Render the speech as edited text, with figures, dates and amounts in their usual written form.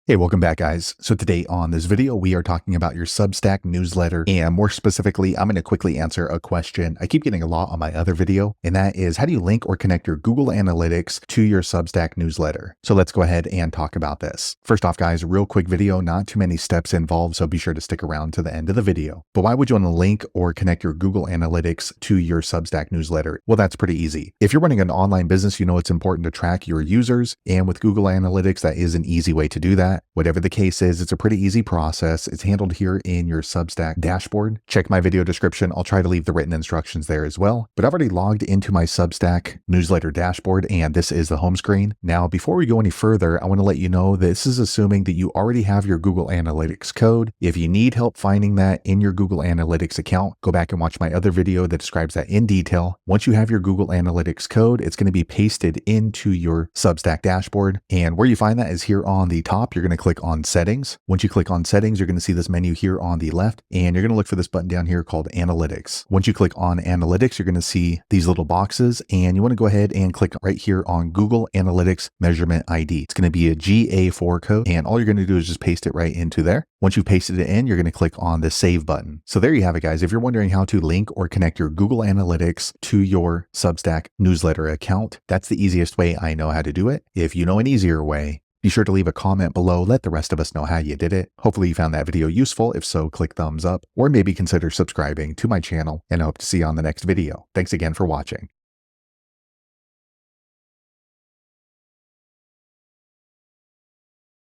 Hey, welcome back, guys. So today on this video, we are talking about your Substack newsletter, and more specifically, I'm going to quickly answer a question I keep getting a lot on my other video, and that is, how do you link or connect your Google Analytics to your Substack newsletter? So let's go ahead and talk about this. First off, guys, real quick video, not too many steps involved, so be sure to stick around to the end of the video. But why would you want to link or connect your Google Analytics to your Substack newsletter? Well, that's pretty easy. If you're running an online business, you know it's important to track your users, and with Google Analytics, that is an easy way to do that. Whatever the case is, it's a pretty easy process. It's handled here in your Substack dashboard. Check my video description. I'll try to leave the written instructions there as well. But I've already logged into my Substack newsletter dashboard, and this is the home screen. Now, before we go any further, I want to let you know this is assuming that you already have your Google Analytics code. If you need help finding that in your Google Analytics account, go back and watch my other video that describes that in detail. Once you have your Google Analytics code, it's going to be pasted into your Substack dashboard. And where you find that is here on the top. You're going to click on settings. Once you click on settings, you're going to see this menu here on the left, and you're going to look for this button down here called analytics. Once you click on analytics, you're going to see these little boxes, and you want to go ahead and click right here on Google Analytics Measurement ID. It's going to be a GA4 code, and all you're going to do is just paste it right into there. Once you've pasted it in, you're going to click on the save button. So there you have it, guys. If you're wondering how to link or connect your Google Analytics to your Substack newsletter account, that's the easiest way I know how to do it. If you know an easier way, be sure to leave a comment below. Let the rest of us know how you did it. Hopefully you found that video useful. If so, click thumbs up, or maybe consider subscribing to my channel, and I hope to see you on the next video. Thanks again for watching.